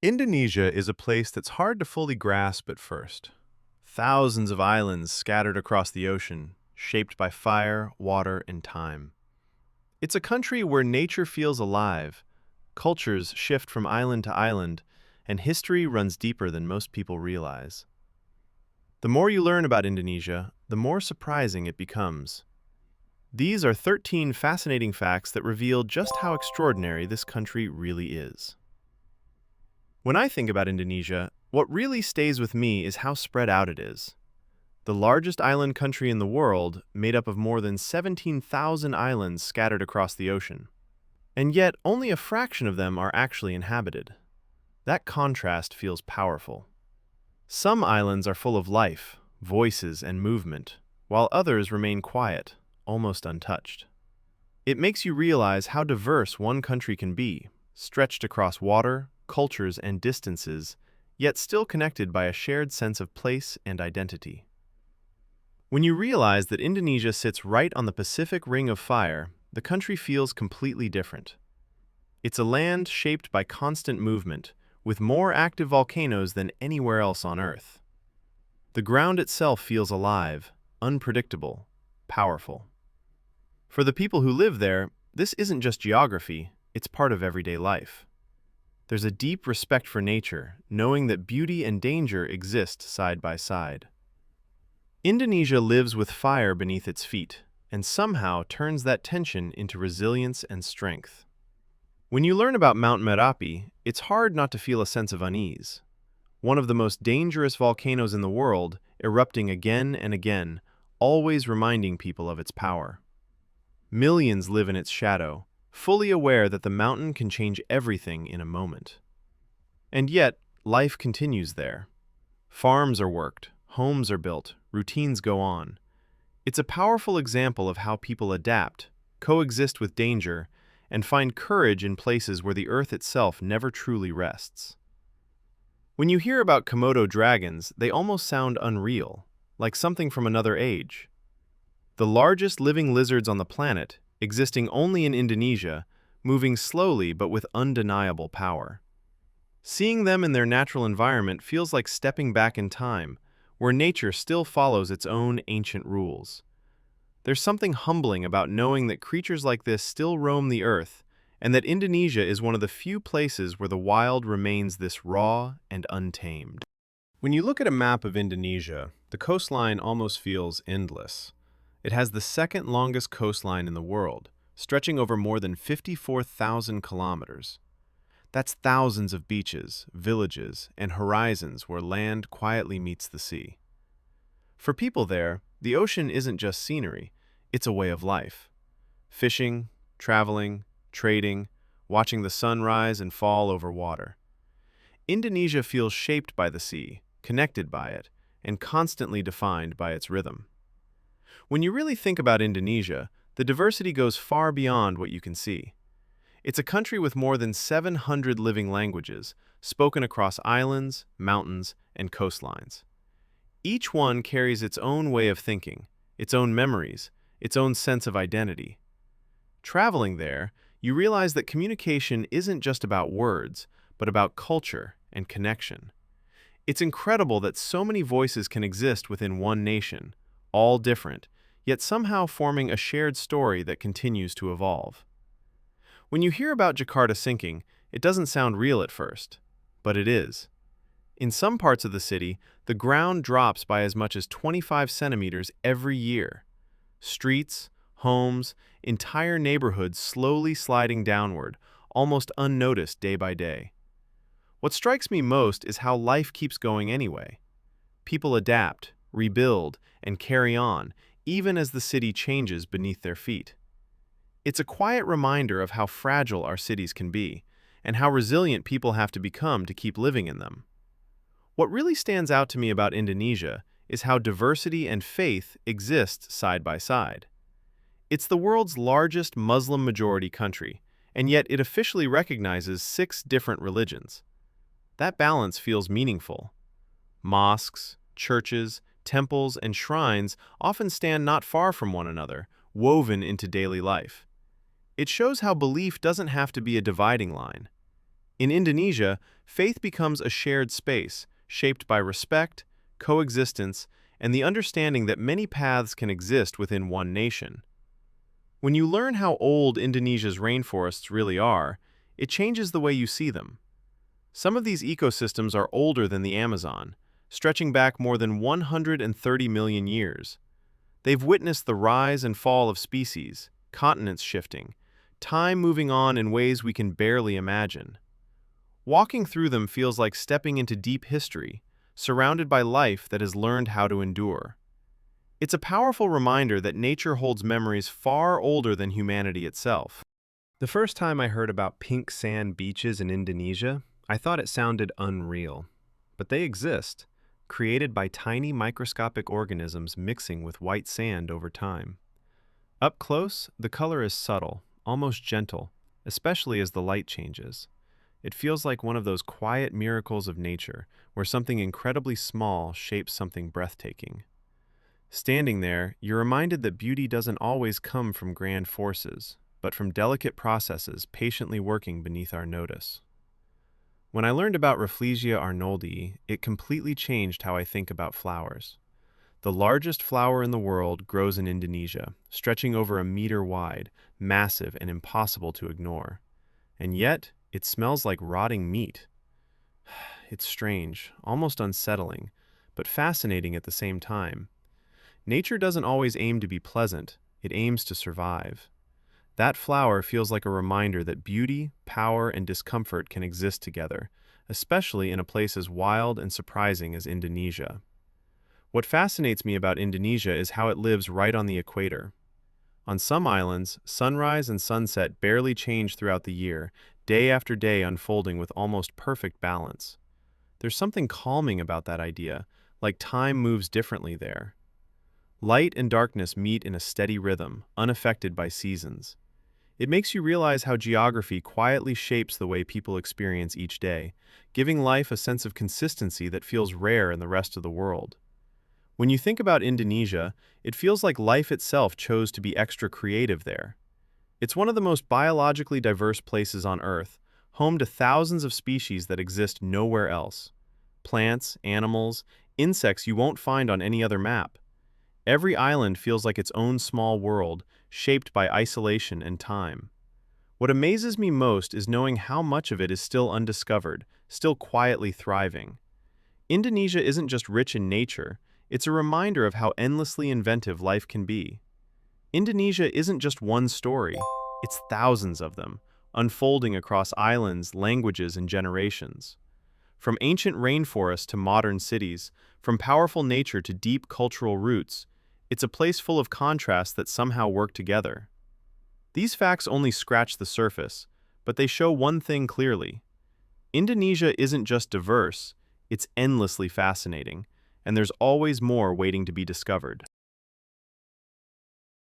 Indonesia is a place that's hard to fully grasp at first. Thousands of islands scattered across the ocean, shaped by fire, water, and time. It's a country where nature feels alive, cultures shift from island to island, and history runs deeper than most people realize. The more you learn about Indonesia, the more surprising it becomes. These are 13 fascinating facts that reveal just how extraordinary this country really is. When I think about Indonesia, what really stays with me is how spread out it is. The largest island country in the world, made up of more than 17,000 islands scattered across the ocean. And yet, only a fraction of them are actually inhabited. That contrast feels powerful. Some islands are full of life, voices, and movement, while others remain quiet, almost untouched. It makes you realize how diverse one country can be, stretched across water, cultures, and distances, yet still connected by a shared sense of place and identity. When you realize that Indonesia sits right on the Pacific Ring of Fire, the country feels completely different. It's a land shaped by constant movement, with more active volcanoes than anywhere else on Earth. The ground itself feels alive, unpredictable, powerful. For the people who live there, this isn't just geography, it's part of everyday life. There's a deep respect for nature, knowing that beauty and danger exist side by side. Indonesia lives with fire beneath its feet, and somehow turns that tension into resilience and strength. When you learn about Mount Merapi, it's hard not to feel a sense of unease. One of the most dangerous volcanoes in the world, erupting again and again, always reminding people of its power. Millions live in its shadow, fully aware that the mountain can change everything in a moment. And yet, life continues there. Farms are worked, homes are built, routines go on. It's a powerful example of how people adapt, coexist with danger, and find courage in places where the earth itself never truly rests. When you hear about Komodo dragons, they almost sound unreal, like something from another age. The largest living lizards on the planet, existing only in Indonesia, moving slowly but with undeniable power. Seeing them in their natural environment feels like stepping back in time, where nature still follows its own ancient rules. There's something humbling about knowing that creatures like this still roam the earth, and that Indonesia is one of the few places where the wild remains this raw and untamed. When you look at a map of Indonesia, the coastline almost feels endless. It has the second longest coastline in the world, stretching over more than 54,000 kilometers. That's thousands of beaches, villages, and horizons where land quietly meets the sea. For people there, the ocean isn't just scenery, it's a way of life. Fishing, traveling, trading, watching the sun rise and fall over water. Indonesia feels shaped by the sea, connected by it, and constantly defined by its rhythm. When you really think about Indonesia, the diversity goes far beyond what you can see. It's a country with more than 700 living languages, spoken across islands, mountains, and coastlines. Each one carries its own way of thinking, its own memories, its own sense of identity. Traveling there, you realize that communication isn't just about words, but about culture and connection. It's incredible that so many voices can exist within one nation, all different, yet somehow forming a shared story that continues to evolve. When you hear about Jakarta sinking, it doesn't sound real at first, but it is. In some parts of the city, the ground drops by as much as 25 centimeters every year. Streets, homes, entire neighborhoods slowly sliding downward, almost unnoticed day by day. What strikes me most is how life keeps going anyway. People adapt, rebuild, and carry on, even as the city changes beneath their feet. It's a quiet reminder of how fragile our cities can be, and how resilient people have to become to keep living in them. What really stands out to me about Indonesia is how diversity and faith exist side by side. It's the world's largest Muslim-majority country, and yet it officially recognizes 6 different religions. That balance feels meaningful. Mosques, churches, temples, and shrines often stand not far from one another, woven into daily life. It shows how belief doesn't have to be a dividing line. In Indonesia, faith becomes a shared space, shaped by respect, coexistence, and the understanding that many paths can exist within one nation. When you learn how old Indonesia's rainforests really are, it changes the way you see them. Some of these ecosystems are older than the Amazon, stretching back more than 130 million years. They've witnessed the rise and fall of species, continents shifting, time moving on in ways we can barely imagine. Walking through them feels like stepping into deep history, surrounded by life that has learned how to endure. It's a powerful reminder that nature holds memories far older than humanity itself. The first time I heard about pink sand beaches in Indonesia, I thought it sounded unreal. But they exist, created by tiny microscopic organisms mixing with white sand over time. Up close, the color is subtle, almost gentle, especially as the light changes. It feels like one of those quiet miracles of nature, where something incredibly small shapes something breathtaking. Standing there, you're reminded that beauty doesn't always come from grand forces, but from delicate processes patiently working beneath our notice. When I learned about Rafflesia arnoldii, it completely changed how I think about flowers. The largest flower in the world grows in Indonesia, stretching over a meter wide, massive and impossible to ignore. And yet, it smells like rotting meat. It's strange, almost unsettling, but fascinating at the same time. Nature doesn't always aim to be pleasant, it aims to survive. That flower feels like a reminder that beauty, power, and discomfort can exist together, especially in a place as wild and surprising as Indonesia. What fascinates me about Indonesia is how it lives right on the equator. On some islands, sunrise and sunset barely change throughout the year, day after day unfolding with almost perfect balance. There's something calming about that idea, like time moves differently there. Light and darkness meet in a steady rhythm, unaffected by seasons. It makes you realize how geography quietly shapes the way people experience each day, giving life a sense of consistency that feels rare in the rest of the world. When you think about Indonesia, it feels like life itself chose to be extra creative there. It's one of the most biologically diverse places on Earth, home to thousands of species that exist nowhere else. Plants, animals, insects you won't find on any other map. Every island feels like its own small world, shaped by isolation and time. What amazes me most is knowing how much of it is still undiscovered, still quietly thriving. Indonesia isn't just rich in nature, it's a reminder of how endlessly inventive life can be. Indonesia isn't just one story, it's thousands of them, unfolding across islands, languages, and generations. From ancient rainforests to modern cities, from powerful nature to deep cultural roots, it's a place full of contrasts that somehow work together. These facts only scratch the surface, but they show one thing clearly. Indonesia isn't just diverse, it's endlessly fascinating, and there's always more waiting to be discovered.